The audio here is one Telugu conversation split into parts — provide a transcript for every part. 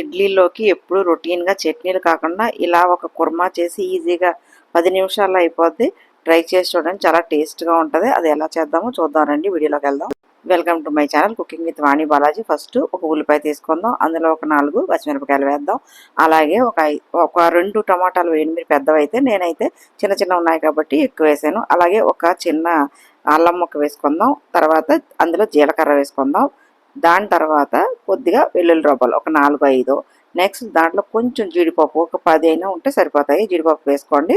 ఇడ్లీలోకి ఎప్పుడు రొటీన్‌గా చట్నీలు కాకుండా ఇలా ఒక కుర్మా చేసి ఈజీగా 10 నిమిషాల్లో అయిపోద్ది. ట్రై చేసి చూడండి. చాలా టేస్ట్‌గా ఉంటది. అది ఎలా చేద్దామో చూద్దాం రండి. వీడియోలోకెళ్దాం. Welcome to my channel cooking with Vani Balaji. First ఒక ఉల్లిపాయ తీసుకుందాం. అందులో ఒక 4 పచ్చిమిరపకాయలు వేద్దాం. అలాగే ఒక 2 టమాటాలు వేయండి మీరు పెద్దవైతే. నేనైతే చిన్న చిన్నవి ఉన్నాయి కాబట్టి ఎక్కువ వేసాను. అలాగే ఒక చిన్న అల్లం ముక్క వేసుకుందాం. తర్వాత అందులో జీలకర్ర వేసుకుందాం. దాని తర్వాత కొద్దిగా వెల్లుల్లి రబ్బలు ఒక 4, 5. నెక్స్ట్ దాంట్లో కొంచెం జీడిపప్పు ఒక 10 అయినా ఉంటే సరిపోతాయి. జీడిపప్పు వేసుకోండి.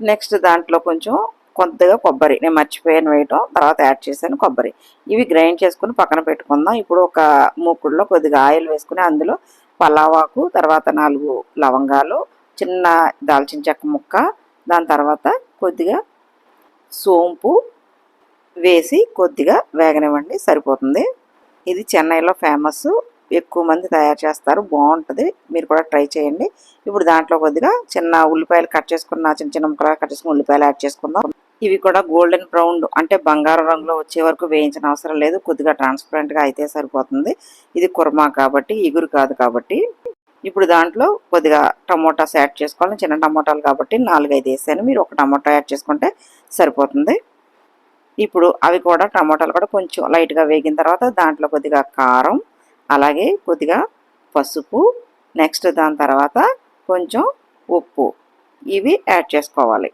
నెక్స్ట్ దాంట్లో కొంచెం కొద్దిగా కొబ్బరి నేను మర్చిపోయాను వేయటం, తర్వాత యాడ్ చేశాను కొబ్బరి. ఇవి గ్రైండ్ చేసుకుని పక్కన పెట్టుకుందాం. ఇప్పుడు ఒక మూకుడులో కొద్దిగా ఆయిల్ వేసుకుని అందులో పలావాకు, తర్వాత 4 లవంగాలు, చిన్న దాల్చిన చెక్క ముక్క, దాని తర్వాత కొద్దిగా సోంపు వేసి కొద్దిగా వేగనివ్వండి సరిపోతుంది. ఇది చెన్నైలో ఫేమస్. ఎక్కువ మంది తయారు చేస్తారు. బాగుంటుంది. మీరు కూడా ట్రై చేయండి. ఇప్పుడు దాంట్లో కొద్దిగా చిన్న ఉల్లిపాయలు కట్ చేసుకున్న చిన్న చిన్న ముక్కలుగా కట్ చేసుకున్న ఉల్లిపాయలు యాడ్ చేసుకుందాం. ఇవి కూడా గోల్డెన్ బ్రౌన్ అంటే బంగారు రంగులో వచ్చే వరకు వేయించిన అవసరం లేదు. కొద్దిగా ట్రాన్స్పరెంట్గా అయితే సరిపోతుంది. ఇది కుర్మా కాబట్టి, ఇగురు కాదు కాబట్టి. ఇప్పుడు దాంట్లో కొద్దిగా టమోటాస్ యాడ్ చేసుకోవాలి. చిన్న టమోటాలు కాబట్టి 4, 5 వేసాను. మీరు ఒక టమోటా యాడ్ చేసుకుంటే సరిపోతుంది. ఇప్పుడు అవి కూడా టమోటాలు కూడా కొంచెం లైట్గా వేగిన తర్వాత దాంట్లో కొద్దిగా కారం, అలాగే కొద్దిగా పసుపు, నెక్స్ట్ దాని తర్వాత కొంచెం ఉప్పు ఇవి యాడ్ చేసుకోవాలి.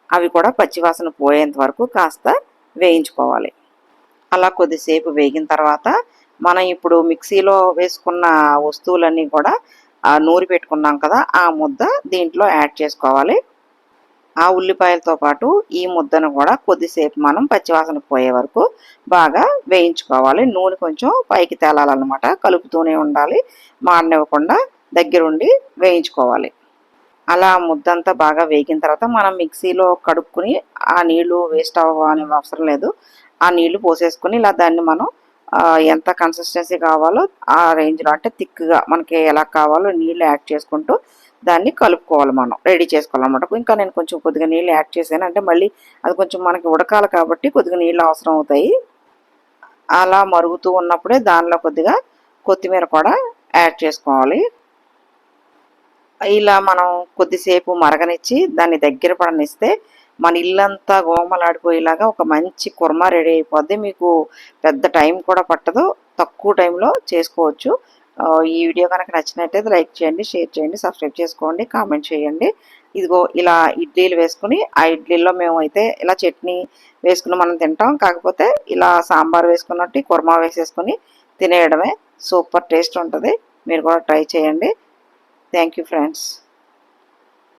అవి కూడా పచ్చివాసన పోయేంత వరకు కాస్త వేయించుకోవాలి. అలా కొద్దిసేపు వేగిన తర్వాత మనం ఇప్పుడు మిక్సీలో వేసుకున్న వస్తువులన్నీ కూడా నూరి పెట్టుకున్నాం కదా, ఆ ముద్ద దీంట్లో యాడ్ చేసుకోవాలి. ఆ ఉల్లిపాయలతో పాటు ఈ ముద్దను కూడా కొద్దిసేపు మనం పచ్చివాసన పోయే వరకు బాగా వేయించుకోవాలి. నూనె కొంచెం పైకి తేలాలన్నమాట. కలుపుతూనే ఉండాలి. మాడనివ్వకుండా దగ్గరుండి వేయించుకోవాలి. అలా ముద్దంతా బాగా వేగిన తర్వాత మనం మిక్సీలో కడుక్కుని ఆ నీళ్లు వేస్ట్ అవ్వని అవసరం లేదు. ఆ నీళ్లు పోసేసుకుని ఇలా దాన్ని మనం ఎంత కన్సిస్టెన్సీ కావాలో ఆ రేంజ్లో అంటే థిక్గా మనకి ఎలా కావాలో నీళ్ళు యాడ్ చేసుకుంటూ దాన్ని కలుపుకోవాలి. మనం రెడీ చేసుకోవాలన్నమాట. ఇంకా నేను కొంచెం కొద్దిగా నీళ్ళు యాడ్ చేశాను. అంటే మళ్ళీ అది కొంచెం మనకి ఉడకాలి కాబట్టి కొద్దిగా నీళ్ళు అవసరం అవుతాయి. అలా మరుగుతూ ఉన్నప్పుడే దానిలో కొద్దిగా కొత్తిమీర కూడా యాడ్ చేసుకోవాలి. ఇలా మనం కొద్దిసేపు మరగనిచ్చి దాన్ని దగ్గర పడనిస్తే మన ఇల్లంతా గోమలాడిపోయేలాగా ఒక మంచి కుర్మా రెడీ అయిపోద్ది. మీకు పెద్ద టైం కూడా పట్టదు. తక్కువ టైంలో చేసుకోవచ్చు. ఈ వీడియో కనుక నచ్చినట్టయితే లైక్ చేయండి, షేర్ చేయండి, సబ్స్క్రైబ్ చేసుకోండి, కామెంట్ చేయండి. ఇదిగో ఇలా ఇడ్లీలు వేసుకుని ఆ ఇడ్లీలో మేమైతే ఇలా చట్నీ వేసుకుని మనం తింటాం. కాకపోతే ఇలా సాంబార్ వేసుకున్నట్టు కుర్మా వేసేసుకుని తినేయడమే. సూపర్ టేస్ట్ ఉంటుంది. మీరు కూడా ట్రై చేయండి. Thank you, friends.